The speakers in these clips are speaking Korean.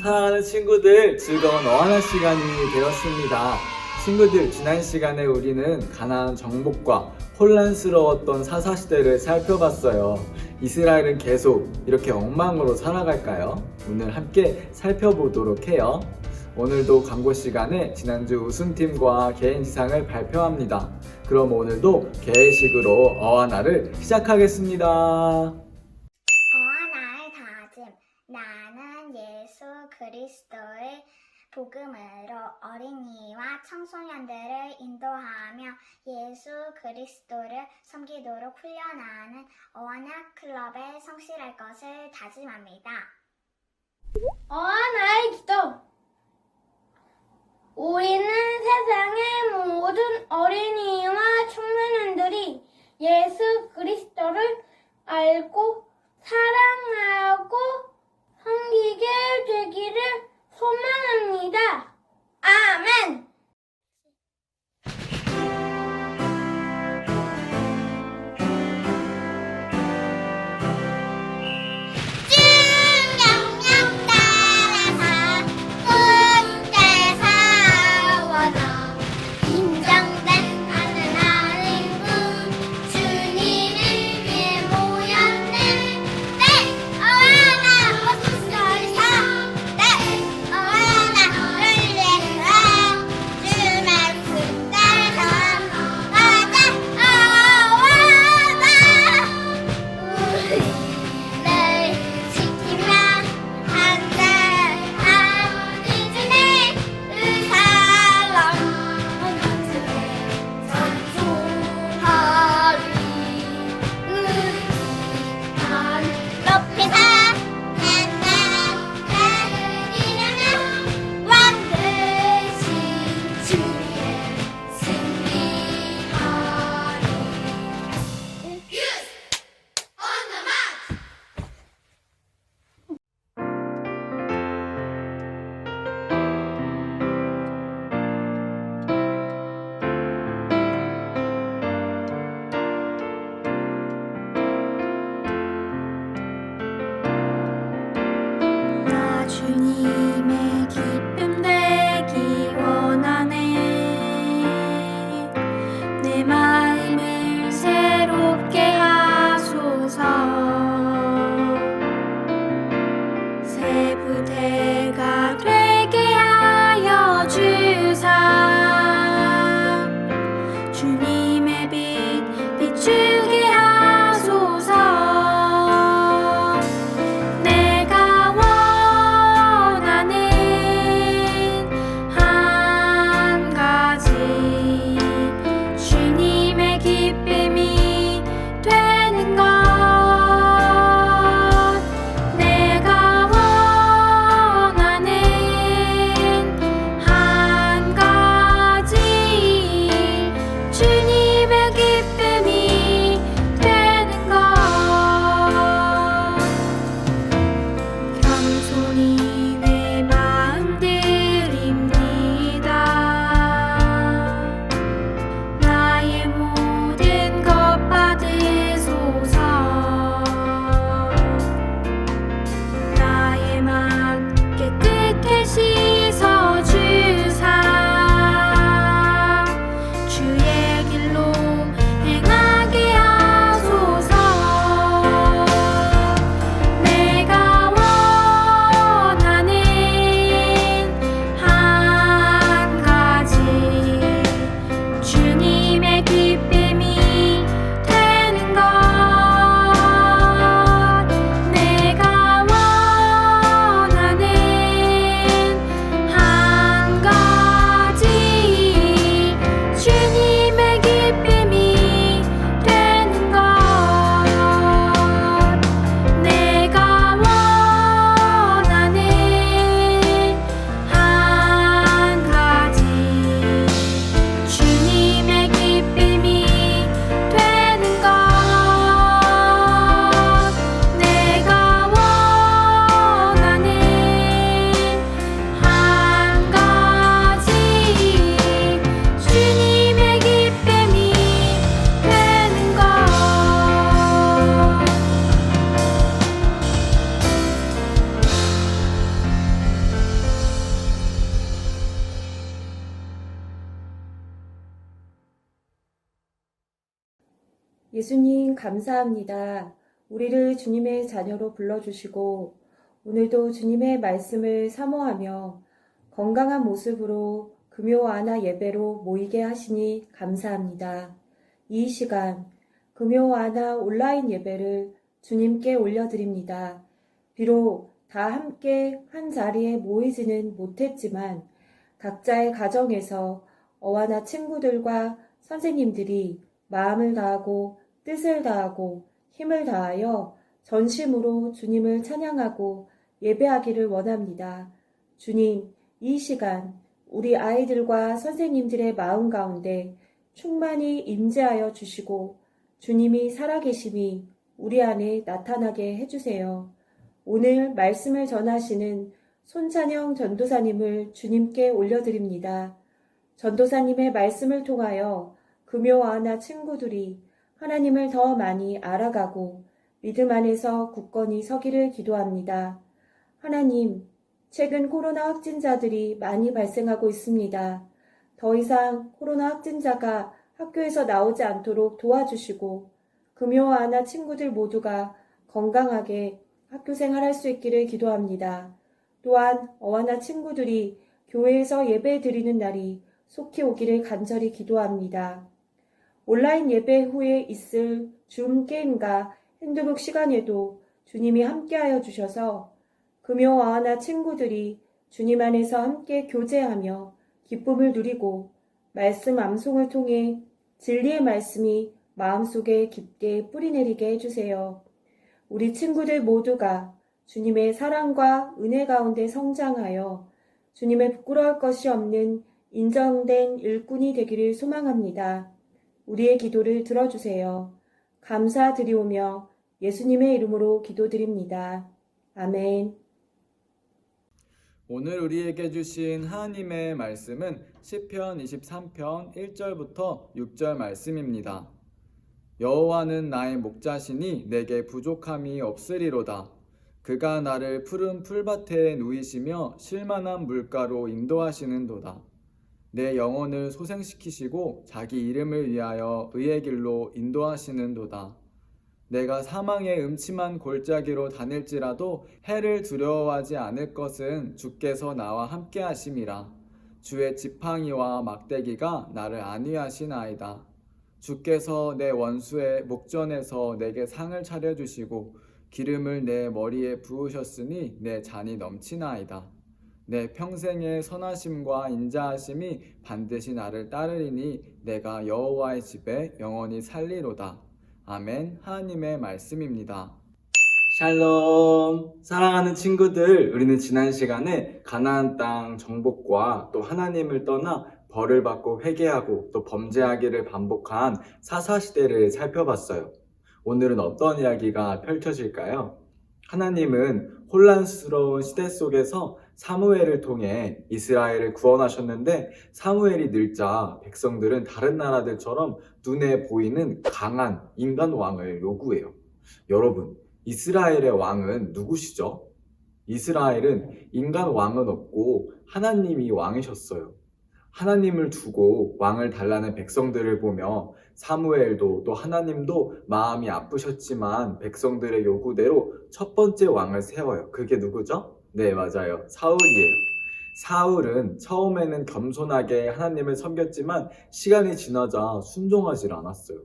사랑하는 친구들, 즐거운 어하나 시간이 되었습니다. 친구들, 지난 시간에 우리는 가나안 정복과 혼란스러웠던 사사시대를 살펴봤어요. 이스라엘은 계속 이렇게 엉망으로 살아갈까요? 오늘 함께 살펴보도록 해요. 오늘도 광고 시간에 지난주 우승팀과 개인지상을 발표합니다. 그럼 오늘도 개회식으로 어하나를 시작하겠습니다. 어하나의 다짐. 나는 예수 그리스도의 복음으로 어린이와 청소년들을 인도하며 예수 그리스도를 섬기도록 훈련하는 어하나 클럽에 성실할 것을 다짐합니다. 어하나의 기도. 우리는 세상의 모든 어린이와 청소년들이 예수 그리스도를 알고 사랑하고 섬기게 되기를 소망합니다. 아멘. 명령 따라서 군대 사원어 인정된 하나님 예수님 감사합니다. 우리를 주님의 자녀로 불러주시고 오늘도 주님의 말씀을 사모하며 건강한 모습으로 금요 아나 예배로 모이게 하시니 감사합니다. 이 시간 금요 아나 온라인 예배를 주님께 올려드립니다. 비록 다 함께 한 자리에 모이지는 못했지만 각자의 가정에서 어와나 친구들과 선생님들이 마음을 다하고 뜻을 다하고 힘을 다하여 전심으로 주님을 찬양하고 예배하기를 원합니다. 주님, 이 시간 우리 아이들과 선생님들의 마음 가운데 충만히 임재하여 주시고 주님이 살아계심이 우리 안에 나타나게 해주세요. 오늘 말씀을 전하시는 손찬영 전도사님을 주님께 올려드립니다. 전도사님의 말씀을 통하여 금요 아나 친구들이 하나님을 더 많이 알아가고 믿음 안에서 굳건히 서기를 기도합니다. 하나님, 최근 코로나 확진자들이 많이 발생하고 있습니다. 더 이상 코로나 확진자가 학교에서 나오지 않도록 도와주시고 금요 아나 친구들 모두가 건강하게 학교 생활할 수 있기를 기도합니다. 또한 어와나 친구들이 교회에서 예배 드리는 날이 속히 오기를 간절히 기도합니다. 온라인 예배 후에 있을 줌 게임과 핸드북 시간에도 주님이 함께하여 주셔서 금요 아나 친구들이 주님 안에서 함께 교제하며 기쁨을 누리고 말씀 암송을 통해 진리의 말씀이 마음속에 깊게 뿌리내리게 해주세요. 우리 친구들 모두가 주님의 사랑과 은혜 가운데 성장하여 주님의 부끄러울 것이 없는 인정된 일꾼이 되기를 소망합니다. 우리의 기도를 들어주세요. 감사드리오며 예수님의 이름으로 기도드립니다. 아멘. 오늘 우리에게 주신 하나님의 말씀은 시편 23편 1절부터 6절 말씀입니다. 여호와는 나의 목자시니 내게 부족함이 없으리로다. 그가 나를 푸른 풀밭에 누이시며 쉴만한 물가로 인도하시는도다. 내 영혼을 소생시키시고 자기 이름을 위하여 의의 길로 인도하시는도다. 내가 사망의 음침한 골짜기로 다닐지라도 해를 두려워하지 않을 것은 주께서 나와 함께 하심이라. 주의 지팡이와 막대기가 나를 안위하시나이다. 주께서 내 원수의 목전에서 내게 상을 차려주시고 기름을 내 머리에 부으셨으니 내 잔이 넘치나이다. 내 평생의 선하심과 인자하심이 반드시 나를 따르리니 내가 여호와의 집에 영원히 살리로다. 아멘. 하나님의 말씀입니다. 샬롬. 사랑하는 친구들, 우리는 지난 시간에 가나안 땅 정복과 또 하나님을 떠나 벌을 받고 회개하고 또 범죄하기를 반복한 사사시대를 살펴봤어요. 오늘은 어떤 이야기가 펼쳐질까요? 하나님은 혼란스러운 시대 속에서 사무엘을 통해 이스라엘을 구원하셨는데 사무엘이 늙자 백성들은 다른 나라들처럼 눈에 보이는 강한 인간 왕을 요구해요. 여러분, 이스라엘의 왕은 누구시죠? 이스라엘은 인간 왕은 없고 하나님이 왕이셨어요. 하나님을 두고 왕을 달라는 백성들을 보며 사무엘도 또 하나님도 마음이 아프셨지만 백성들의 요구대로 첫 번째 왕을 세워요. 그게 누구죠? 네, 맞아요. 사울이에요. 사울은 처음에는 겸손하게 하나님을 섬겼지만 시간이 지나자 순종하지 않았어요.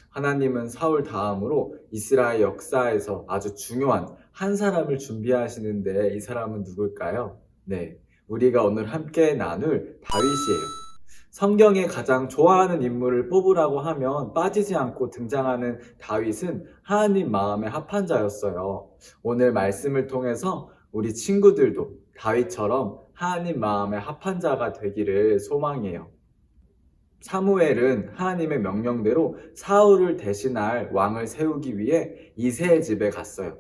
하나님은 사울 다음으로 이스라엘 역사에서 아주 중요한 한 사람을 준비하시는데 이 사람은 누굴까요? 네, 우리가 오늘 함께 나눌 다윗이에요. 성경에 가장 좋아하는 인물을 뽑으라고 하면 빠지지 않고 등장하는 다윗은 하나님 마음에 합한 자였어요. 오늘 말씀을 통해서 우리 친구들도 다윗처럼 하나님 마음에 합한 자가 되기를 소망해요. 사무엘은 하나님의 명령대로 사울을 대신할 왕을 세우기 위해 이새의 집에 갔어요.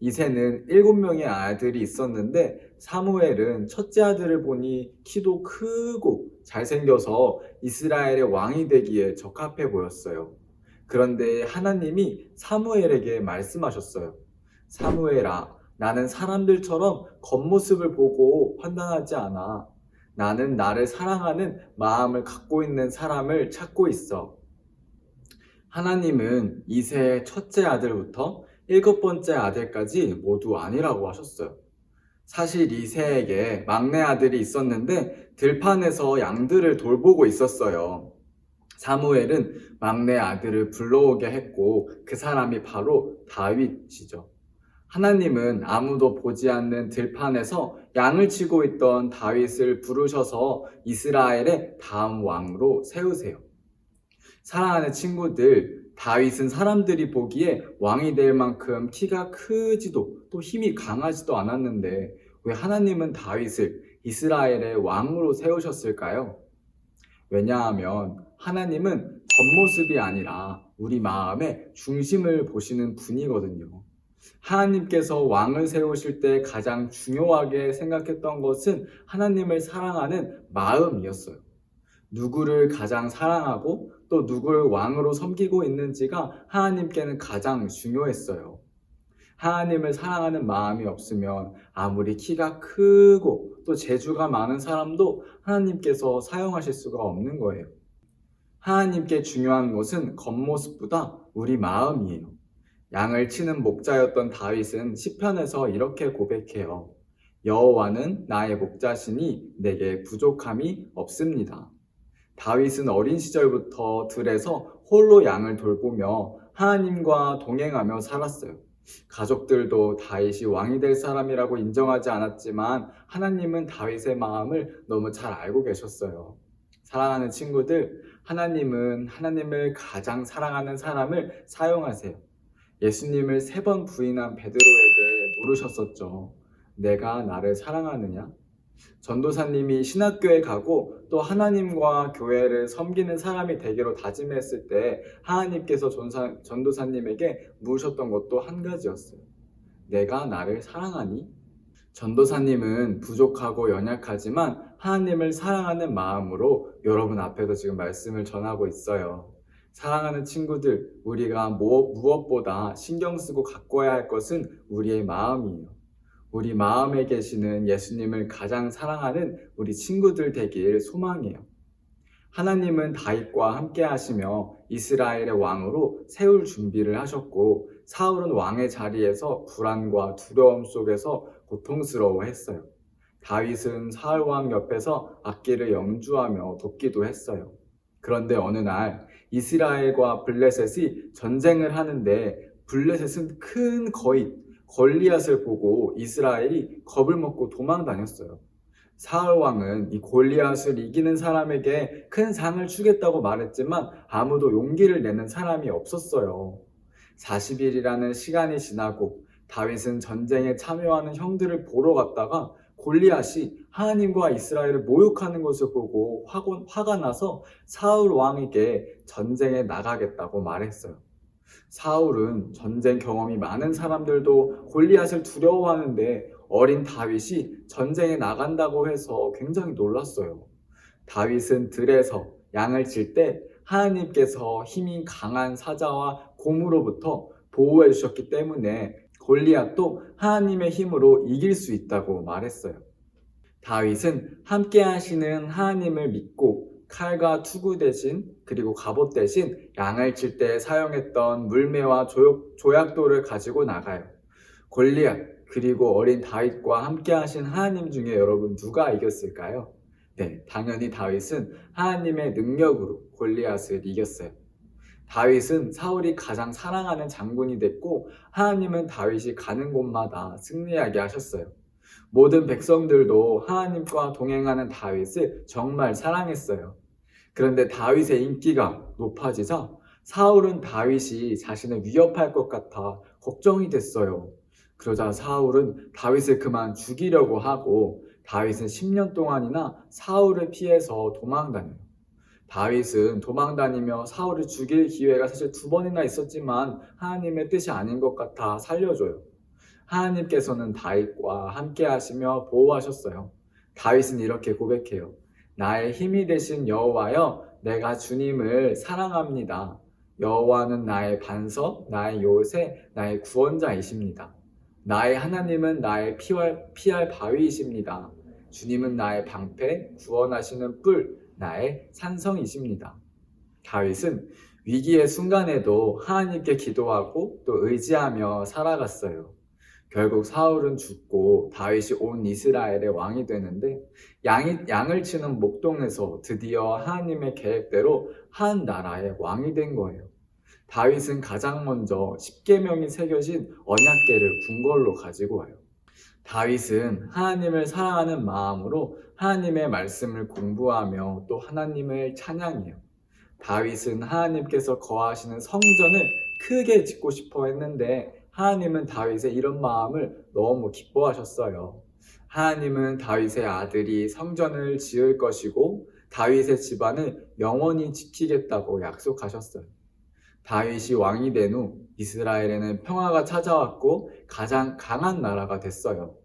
이새는 7명의 아들이 있었는데 사무엘은 첫째 아들을 보니 키도 크고 잘생겨서 이스라엘의 왕이 되기에 적합해 보였어요. 그런데 하나님이 사무엘에게 말씀하셨어요. 사무엘아, 나는 사람들처럼 겉모습을 보고 판단하지 않아. 나는 나를 사랑하는 마음을 갖고 있는 사람을 찾고 있어. 하나님은 이새의 첫째 아들부터 7번째 아들까지 모두 아니라고 하셨어요. 사실 이새에게 막내 아들이 있었는데 들판에서 양들을 돌보고 있었어요. 사무엘은 막내 아들을 불러오게 했고 그 사람이 바로 다윗이죠. 하나님은 아무도 보지 않는 들판에서 양을 치고 있던 다윗을 부르셔서 이스라엘의 다음 왕으로 세우세요. 사랑하는 친구들, 다윗은 사람들이 보기에 왕이 될 만큼 키가 크지도 또 힘이 강하지도 않았는데 왜 하나님은 다윗을 이스라엘의 왕으로 세우셨을까요? 왜냐하면 하나님은 겉모습이 아니라 우리 마음의 중심을 보시는 분이거든요. 하나님께서 왕을 세우실 때 가장 중요하게 생각했던 것은 하나님을 사랑하는 마음이었어요. 누구를 가장 사랑하고 또 누구를 왕으로 섬기고 있는지가 하나님께는 가장 중요했어요. 하나님을 사랑하는 마음이 없으면 아무리 키가 크고 또 재주가 많은 사람도 하나님께서 사용하실 수가 없는 거예요. 하나님께 중요한 것은 겉모습보다 우리 마음이에요. 양을 치는 목자였던 다윗은 시편에서 이렇게 고백해요. 여호와는 나의 목자시니 내게 부족함이 없습니다. 다윗은 어린 시절부터 들에서 홀로 양을 돌보며 하나님과 동행하며 살았어요. 가족들도 다윗이 왕이 될 사람이라고 인정하지 않았지만 하나님은 다윗의 마음을 너무 잘 알고 계셨어요. 사랑하는 친구들, 하나님은 하나님을 가장 사랑하는 사람을 사용하세요. 예수님을 3번 부인한 베드로에게 물으셨었죠. 내가 나를 사랑하느냐? 전도사님이 신학교에 가고 또 하나님과 교회를 섬기는 사람이 되기로 다짐했을 때 하나님께서 전도사님에게 물으셨던 것도 한 가지였어요. 내가 나를 사랑하니? 전도사님은 부족하고 연약하지만 하나님을 사랑하는 마음으로 여러분 앞에서 지금 말씀을 전하고 있어요. 사랑하는 친구들, 우리가 무엇보다 신경 쓰고 가꿔야 할 것은 우리의 마음이에요. 우리 마음에 계시는 예수님을 가장 사랑하는 우리 친구들 되길 소망해요. 하나님은 다윗과 함께 하시며 이스라엘의 왕으로 세울 준비를 하셨고 사울은 왕의 자리에서 불안과 두려움 속에서 고통스러워했어요. 다윗은 사울 왕 옆에서 악기를 연주하며 돕기도 했어요. 그런데 어느 날 이스라엘과 블레셋이 전쟁을 하는데 블레셋은 큰 거인 골리앗을 보고 이스라엘이 겁을 먹고 도망 다녔어요. 사울 왕은 이 골리앗을 이기는 사람에게 큰 상을 주겠다고 말했지만 아무도 용기를 내는 사람이 없었어요. 40일이라는 시간이 지나고 다윗은 전쟁에 참여하는 형들을 보러 갔다가 골리앗이 하나님과 이스라엘을 모욕하는 것을 보고 화가 나서 사울 왕에게 전쟁에 나가겠다고 말했어요. 사울은 전쟁 경험이 많은 사람들도 골리앗을 두려워하는데 어린 다윗이 전쟁에 나간다고 해서 굉장히 놀랐어요. 다윗은 들에서 양을 칠 때 하나님께서 힘이 강한 사자와 곰으로부터 보호해 주셨기 때문에 골리앗도 하나님의 힘으로 이길 수 있다고 말했어요. 다윗은 함께 하시는 하나님을 믿고 칼과 투구 대신 그리고 갑옷 대신 양을 칠 때 사용했던 물매와 조약돌을 가지고 나가요. 골리앗 그리고 어린 다윗과 함께 하신 하나님 중에 여러분 누가 이겼을까요? 네, 당연히 다윗은 하나님의 능력으로 골리앗을 이겼어요. 다윗은 사울이 가장 사랑하는 장군이 됐고 하나님은 다윗이 가는 곳마다 승리하게 하셨어요. 모든 백성들도 하나님과 동행하는 다윗을 정말 사랑했어요. 그런데 다윗의 인기가 높아지자 사울은 다윗이 자신을 위협할 것 같아 걱정이 됐어요. 그러자 사울은 다윗을 그만 죽이려고 하고 다윗은 10년 동안이나 사울을 피해서 도망다녀요. 다윗은 도망다니며 사울을 죽일 기회가 사실 2번이나 있었지만 하나님의 뜻이 아닌 것 같아 살려줘요. 하나님께서는 다윗과 함께 하시며 보호하셨어요. 다윗은 이렇게 고백해요. 나의 힘이 되신 여호와여, 내가 주님을 사랑합니다. 여호와는 나의 반석, 나의 요새, 나의 구원자이십니다. 나의 하나님은 나의 피할 바위이십니다. 주님은 나의 방패, 구원하시는 뿔, 나의 산성이십니다. 다윗은 위기의 순간에도 하나님께 기도하고 또 의지하며 살아갔어요. 결국 사울은 죽고 다윗이 온 이스라엘의 왕이 되는데 양을 치는 목동에서 드디어 하나님의 계획대로 한 나라의 왕이 된 거예요. 다윗은 가장 먼저 십계명이 새겨진 언약궤를 궁궐로 가지고 와요. 다윗은 하나님을 사랑하는 마음으로 하나님의 말씀을 공부하며 또 하나님을 찬양해요. 다윗은 하나님께서 거하시는 성전을 크게 짓고 싶어 했는데 하나님은 다윗의 이런 마음을 너무 기뻐하셨어요. 하나님은 다윗의 아들이 성전을 지을 것이고 다윗의 집안을 영원히 지키겠다고 약속하셨어요. 다윗이 왕이 된 후 이스라엘에는 평화가 찾아왔고 가장 강한 나라가 됐어요.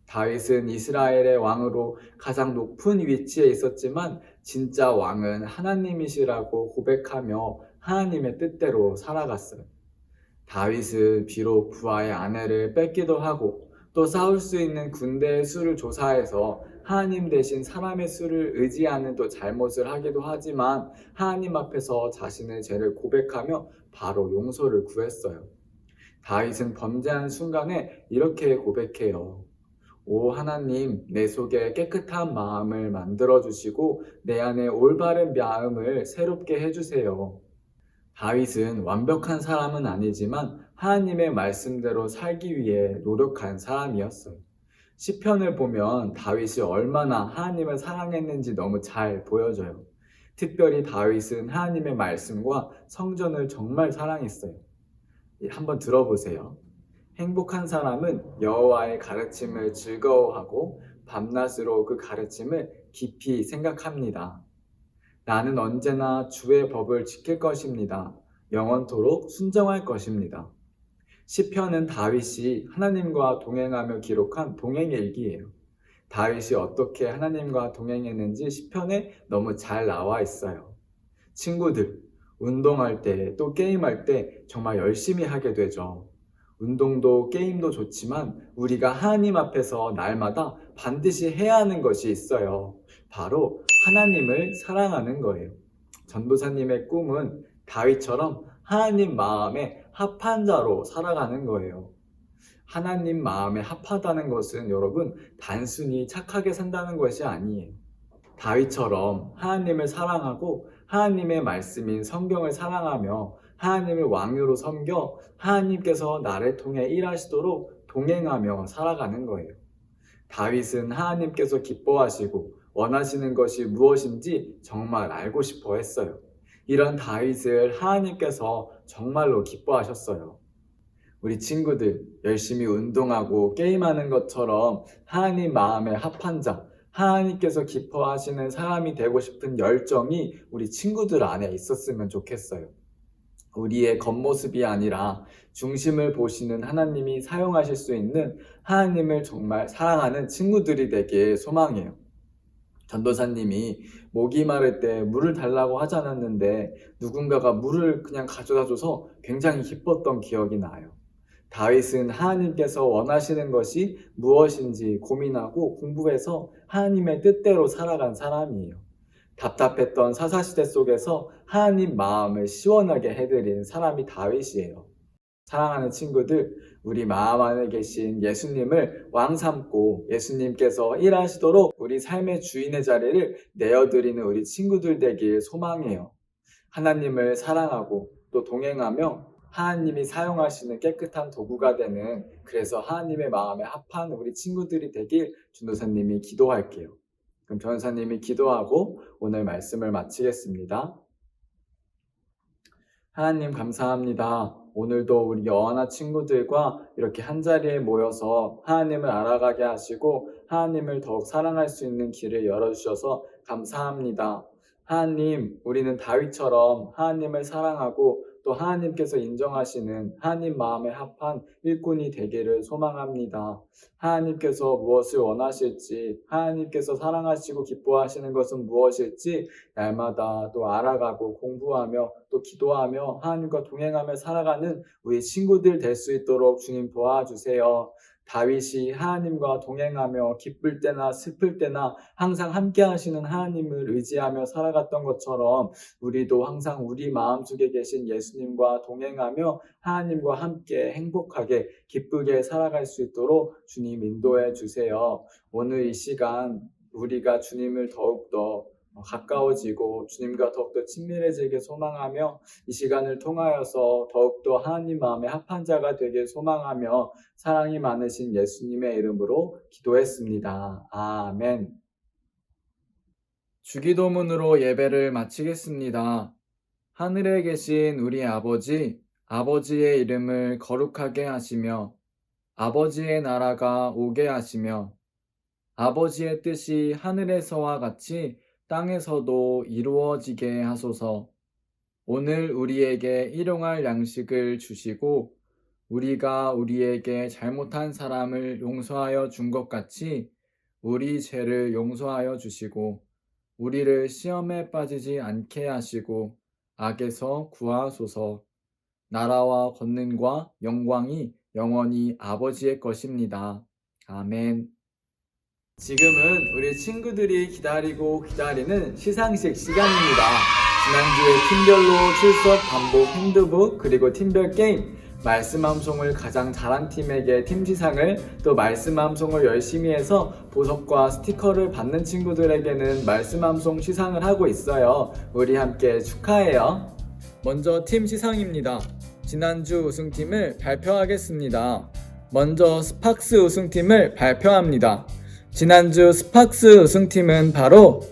다윗은 이스라엘의 왕으로 가장 높은 위치에 있었지만 진짜 왕은 하나님이시라고 고백하며 하나님의 뜻대로 살아갔어요. 다윗은 비록 부하의 아내를 뺏기도 하고 또 싸울 수 있는 군대의 수를 조사해서 하나님 대신 사람의 수를 의지하는 또 잘못을 하기도 하지만 하나님 앞에서 자신의 죄를 고백하며 바로 용서를 구했어요. 다윗은 범죄한 순간에 이렇게 고백해요. 오 하나님, 내 속에 깨끗한 마음을 만들어 주시고 내 안에 올바른 마음을 새롭게 해주세요. 다윗은 완벽한 사람은 아니지만 하나님의 말씀대로 살기 위해 노력한 사람이었어요. 시편을 보면 다윗이 얼마나 하나님을 사랑했는지 너무 잘 보여져요. 특별히 다윗은 하나님의 말씀과 성전을 정말 사랑했어요. 한번 들어보세요. 행복한 사람은 여호와의 가르침을 즐거워하고 밤낮으로 그 가르침을 깊이 생각합니다. 나는 언제나 주의 법을 지킬 것입니다. 영원토록 순종할 것입니다. 시편은 다윗이 하나님과 동행하며 기록한 동행일기예요. 다윗이 어떻게 하나님과 동행했는지 시편에 너무 잘 나와 있어요. 친구들, 운동할 때 또 게임할 때 정말 열심히 하게 되죠. 운동도 게임도 좋지만 우리가 하나님 앞에서 날마다 반드시 해야 하는 것이 있어요. 바로 하나님을 사랑하는 거예요. 전도사님의 꿈은 다윗처럼 하나님 마음에 합한 자로 살아가는 거예요. 하나님 마음에 합하다는 것은 여러분 단순히 착하게 산다는 것이 아니에요. 다윗처럼 하나님을 사랑하고 하나님의 말씀인 성경을 사랑하며 하나님을 왕으로 섬겨 하나님께서 나를 통해 일하시도록 동행하며 살아가는 거예요. 다윗은 하나님께서 기뻐하시고 원하시는 것이 무엇인지 정말 알고 싶어 했어요. 이런 다윗을 하나님께서 정말로 기뻐하셨어요. 우리 친구들 열심히 운동하고 게임하는 것처럼 하나님 마음에 합한 자, 하나님께서 기뻐하시는 사람이 되고 싶은 열정이 우리 친구들 안에 있었으면 좋겠어요. 우리의 겉모습이 아니라 중심을 보시는 하나님이 사용하실 수 있는 하나님을 정말 사랑하는 친구들이 되길 소망해요. 전도사님이 목이 마를 때 물을 달라고 하지 않았는데 누군가가 물을 그냥 가져다 줘서 굉장히 기뻤던 기억이 나요. 다윗은 하나님께서 원하시는 것이 무엇인지 고민하고 공부해서 하나님의 뜻대로 살아간 사람이에요. 답답했던 사사시대 속에서 하나님 마음을 시원하게 해드린 사람이 다윗이에요. 사랑하는 친구들, 우리 마음 안에 계신 예수님을 왕 삼고 예수님께서 일하시도록 우리 삶의 주인의 자리를 내어드리는 우리 친구들 되길 소망해요. 하나님을 사랑하고 또 동행하며 하나님이 사용하시는 깨끗한 도구가 되는 그래서 하나님의 마음에 합한 우리 친구들이 되길 전도사님이 기도할게요. 그럼 전도사님이 기도하고 오늘 말씀을 마치겠습니다. 하나님 감사합니다. 오늘도 우리 여하나 친구들과 이렇게 한자리에 모여서 하나님을 알아가게 하시고 하나님을 더욱 사랑할 수 있는 길을 열어주셔서 감사합니다. 하나님, 우리는 다윗처럼 하나님을 사랑하고 또 하나님께서 인정하시는 하나님 마음에 합한 일꾼이 되기를 소망합니다. 하나님께서 무엇을 원하실지, 하나님께서 사랑하시고 기뻐하시는 것은 무엇일지 날마다 또 알아가고 공부하며 또 기도하며 하나님과 동행하며 살아가는 우리 친구들 될 수 있도록 주님 도와주세요. 다윗이 하나님과 동행하며 기쁠 때나 슬플 때나 항상 함께 하시는 하나님을 의지하며 살아갔던 것처럼 우리도 항상 우리 마음속에 계신 예수님과 동행하며 하나님과 함께 행복하게 기쁘게 살아갈 수 있도록 주님 인도해 주세요. 오늘 이 시간 우리가 주님을 더욱더 가까워지고 주님과 더욱더 친밀해지게 소망하며 이 시간을 통하여서 더욱더 하나님 마음에 합한 자가 되길 소망하며 사랑이 많으신 예수님의 이름으로 기도했습니다. 아멘. 주기도문으로 예배를 마치겠습니다. 하늘에 계신 우리 아버지, 아버지의 이름을 거룩하게 하시며 아버지의 나라가 오게 하시며 아버지의 뜻이 하늘에서와 같이 땅에서도 이루어지게 하소서. 오늘 우리에게 일용할 양식을 주시고 우리가 우리에게 잘못한 사람을 용서하여 준 것 같이 우리 죄를 용서하여 주시고 우리를 시험에 빠지지 않게 하시고 악에서 구하소서. 나라와 권능과 영광이 영원히 아버지의 것입니다. 아멘. 지금은 우리 친구들이 기다리고 기다리는 시상식 시간입니다. 지난주에 팀별로 출석, 반복, 핸드북, 그리고 팀별 게임, 말씀 암송을 가장 잘한 팀에게 팀시상을, 또 말씀 암송을 열심히 해서 보석과 스티커를 받는 친구들에게는 말씀 암송 시상을 하고 있어요. 우리 함께 축하해요. 먼저 팀 시상입니다. 지난주 우승팀을 발표하겠습니다. 먼저 스팍스 우승팀을 발표합니다. 지난주 스팍스 우승팀은 바로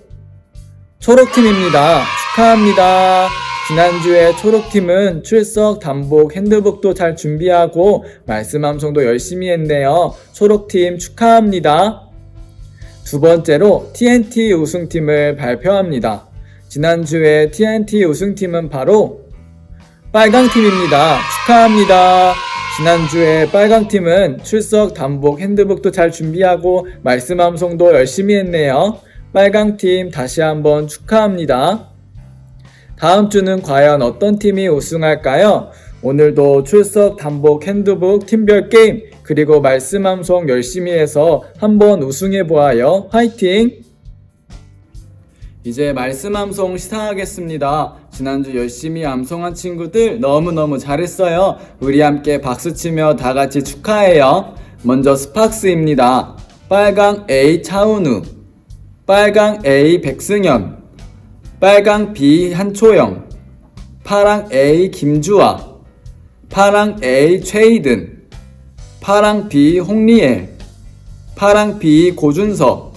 초록팀입니다. 축하합니다. 지난주에 초록팀은 출석, 단복, 핸드북도 잘 준비하고 말씀 암송도 열심히 했네요. 초록팀 축하합니다. 두 번째로 TNT 우승팀을 발표합니다. 지난주에 TNT 우승팀은 바로 빨강팀입니다. 축하합니다. 지난주에 빨강팀은 출석, 단복, 핸드북도 잘 준비하고 말씀 암송도 열심히 했네요. 빨강팀 다시 한번 축하합니다. 다음 주는 과연 어떤 팀이 우승할까요? 오늘도 출석, 단복, 핸드북, 팀별 게임, 그리고 말씀 암송 열심히 해서 한번 우승해보아요. 화이팅! 이제 말씀 암송 시작하겠습니다. 지난주 열심히 암송한 친구들 너무너무 잘했어요. 우리 함께 박수치며 다같이 축하해요. 먼저 스팍스입니다. 빨강 A 차은우, 빨강 A 백승현, 빨강 B 한초영, 파랑 A 김주아, 파랑 A 최이든, 파랑 B 홍리엘, 파랑 B 고준석,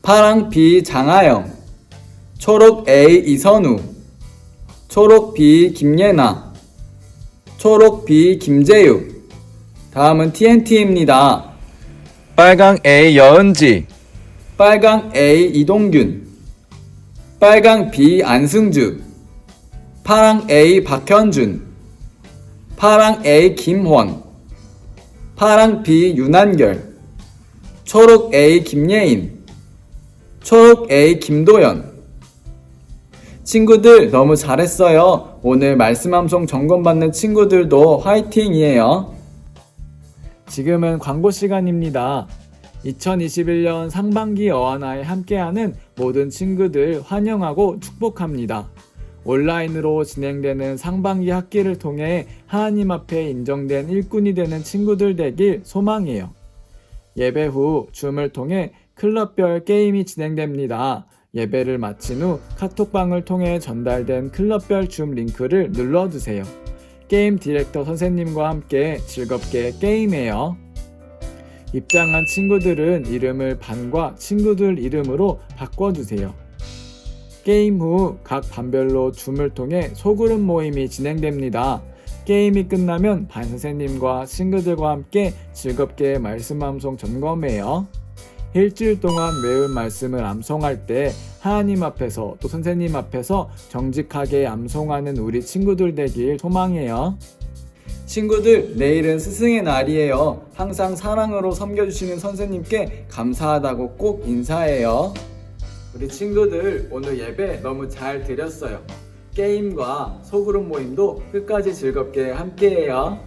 파랑 B 장하영, 초록 A 이선우, 초록 B 김예나, 초록 B 김재육. 다음은 TNT입니다. 빨강 A 여은지, 빨강 A 이동균, 빨강 B 안승주, 파랑 A 박현준, 파랑 A 김원, 파랑 B 윤한결, 초록 A 김예인, 초록 A 김도연. 친구들 너무 잘했어요. 오늘 말씀 암송 점검 받는 친구들도 화이팅이에요. 지금은 광고 시간입니다. 2021년 상반기 어하나에 함께하는 모든 친구들 환영하고 축복합니다. 온라인으로 진행되는 상반기 학기를 통해 하나님 앞에 인정된 일꾼이 되는 친구들 되길 소망해요. 예배 후 줌을 통해 클럽별 게임이 진행됩니다. 예배를 마친 후 카톡방을 통해 전달된 클럽별 줌 링크를 눌러주세요. 게임 디렉터 선생님과 함께 즐겁게 게임해요. 입장한 친구들은 이름을 반과 친구들 이름으로 바꿔주세요. 게임 후 각 반별로 줌을 통해 소그룹 모임이 진행됩니다. 게임이 끝나면 반 선생님과 친구들과 함께 즐겁게 말씀 암송 점검해요. 일주일 동안 외운 말씀을 암송할 때 하나님 앞에서 또 선생님 앞에서 정직하게 암송하는 우리 친구들 되길 소망해요. 친구들, 내일은 스승의 날이에요. 항상 사랑으로 섬겨주시는 선생님께 감사하다고 꼭 인사해요. 우리 친구들, 오늘 예배 너무 잘 드렸어요. 게임과 소그룹 모임도 끝까지 즐겁게 함께해요.